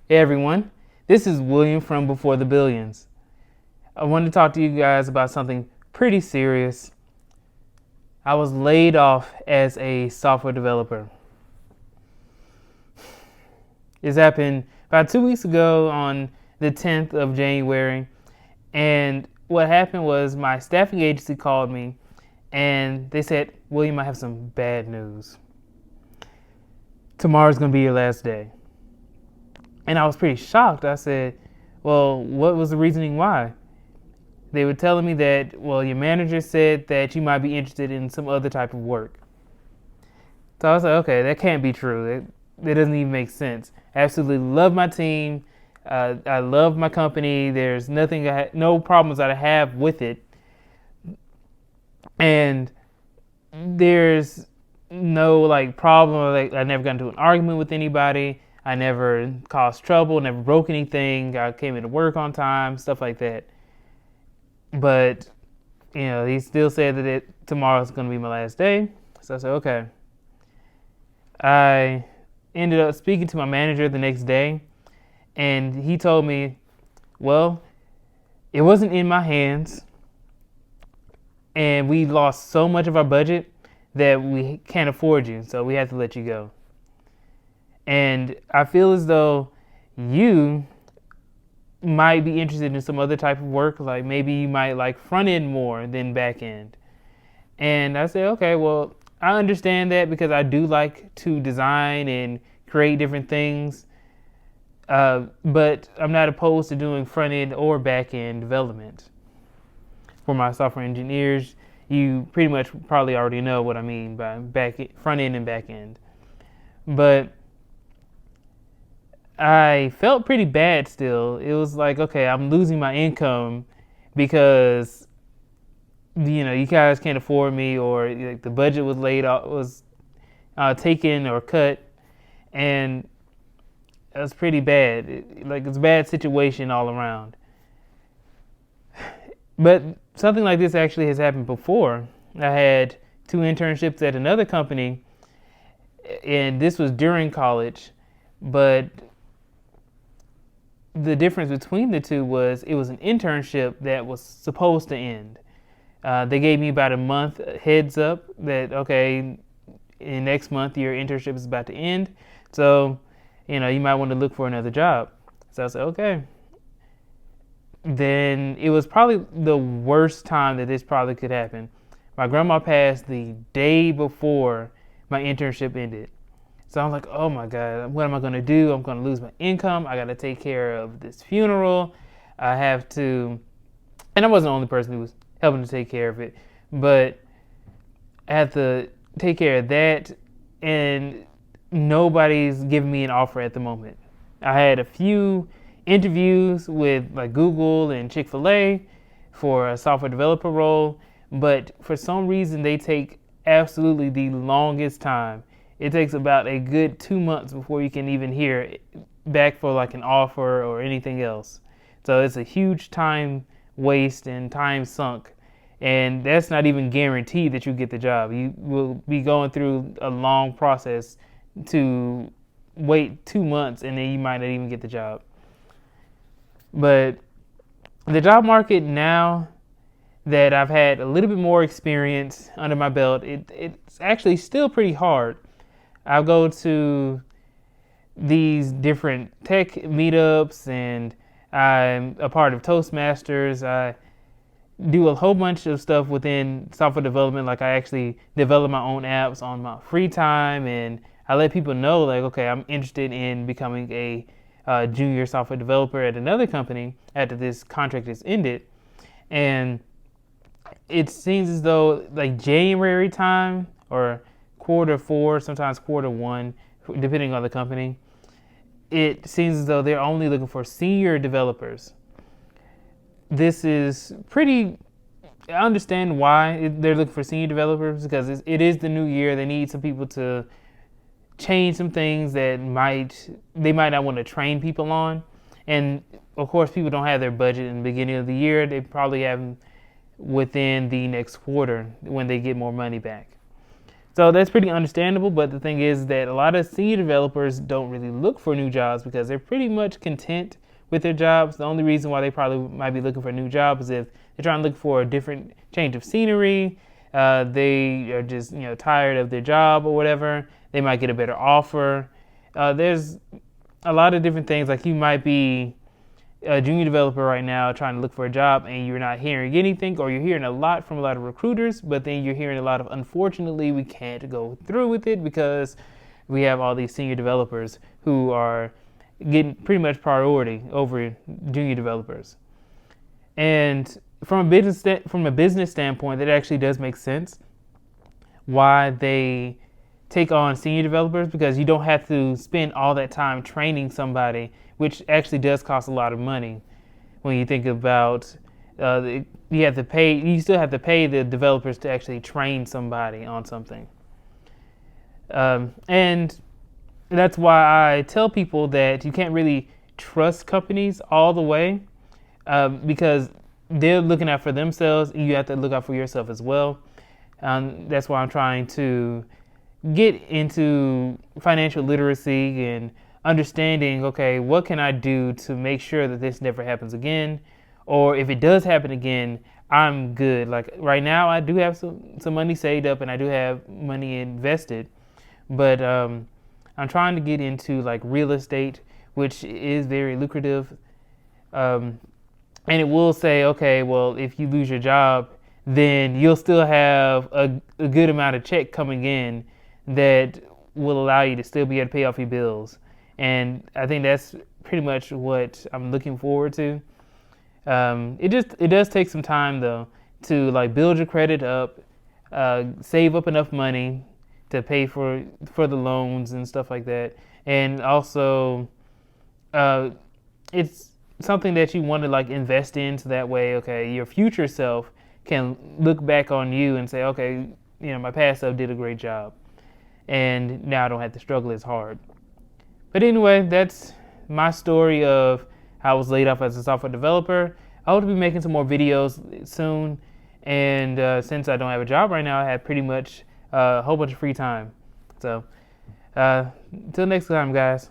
Hey everyone, this is William from Before the Billions. I wanted to talk to you guys about something pretty serious. I was laid off as a software developer. This happened about 2 weeks ago on the 10th of January. And what happened was my staffing agency called me and they said, William, I have some bad news. Tomorrow's going to be your last day. And I was pretty shocked. I said, well, what was the reasoning why? They were telling me that, well, your manager said that you might be interested in some other type of work. So I was like, okay, that can't be true. That doesn't even make sense. I absolutely love my team. I love my company. There's no problems that I have with it. And there's no problem. I never got into an argument with anybody. I never caused trouble, never broke anything. I came into work on time, stuff like that. But, he still said that tomorrow's going to be my last day. So I said, okay. I ended up speaking to my manager the next day, and he told me, well, it wasn't in my hands, and we lost so much of our budget that we can't afford you, so we have to let you go. And I feel as though you might be interested in some other type of work, like maybe you might like front end more than back end. And I said, okay, well, I understand that because I do like to design and create different things, but I'm not opposed to doing front end or back end development. For my software engineers, you pretty much probably already know what I mean by front end and back end. But I felt pretty bad still. It was like, okay, I'm losing my income because, you guys can't afford me, or like the budget was taken or cut, and it was pretty bad. It's a bad situation all around. But something like this actually has happened before. I had 2 internships at another company, and this was during college, but the difference between the two was it was an internship that was supposed to end. They gave me about a month heads up that, okay, in next month your internship is about to end. So, you might want to look for another job. So I said, okay. Then it was probably the worst time that this probably could happen. My grandma passed the day before my internship ended. So I'm like, oh my God, what am I going to do? I'm going to lose my income. I got to take care of this funeral. I have to, and I wasn't the only person who was helping to take care of it, but I have to take care of that, and nobody's giving me an offer at the moment. I had a few interviews with like Google and Chick-fil-A for a software developer role, but for some reason they take absolutely the longest time. It takes about a good 2 months before you can even hear back for like an offer or anything else. So it's a huge time waste and time sunk. And that's not even guaranteed that you get the job. You will be going through a long process to wait 2 months, and then you might not even get the job. But the job market now that I've had a little bit more experience under my belt, it's actually still pretty hard. I'll go to these different tech meetups, and I'm a part of Toastmasters. I do a whole bunch of stuff within software development. Like I actually develop my own apps on my free time, and I let people know like, okay, I'm interested in becoming a junior software developer at another company after this contract is ended. And it seems as though like January time or Q4, sometimes Q1, depending on the company, it seems as though they're only looking for senior developers. This is pretty, I understand why they're looking for senior developers, because it is the new year. They need some people to change some things that they might not want to train people on. And of course, people don't have their budget in the beginning of the year. They probably have within the next quarter when they get more money back. So that's pretty understandable. But the thing is that a lot of senior developers don't really look for new jobs because they're pretty much content with their jobs. The only reason why they probably might be looking for a new job is if they're trying to look for a different change of scenery. They are just tired of their job or whatever. They might get a better offer. There's a lot of different things. Like you might be a junior developer right now trying to look for a job and you're not hearing anything, or you're hearing a lot from a lot of recruiters, but then you're hearing a lot of, unfortunately, we can't go through with it because we have all these senior developers who are getting pretty much priority over junior developers. And from a business standpoint, that actually does make sense why they take on senior developers, because you don't have to spend all that time training somebody, which actually does cost a lot of money. When you think about you still have to pay the developers to actually train somebody on something. And that's why I tell people that you can't really trust companies all the way, because they're looking out for themselves and you have to look out for yourself as well. That's why I'm trying to get into financial literacy and understanding, okay, what can I do to make sure that this never happens again? Or if it does happen again, I'm good. Like right now, I do have some money saved up and I do have money invested, but I'm trying to get into like real estate, which is very lucrative. And it will say, okay, well, if you lose your job, then you'll still have a good amount of check coming in that will allow you to still be able to pay off your bills. And I think that's pretty much what I'm looking forward to. It does take some time though to like build your credit up, save up enough money to pay for the loans and stuff like that. And also, it's something that you want to like invest in, so that way, okay, your future self can look back on you and say, okay, my past self did a great job, and now I don't have to struggle as hard. But anyway, that's my story of how I was laid off as a software developer. I hope to be making some more videos soon, and since I don't have a job right now, I have pretty much a whole bunch of free time. So until next time, guys.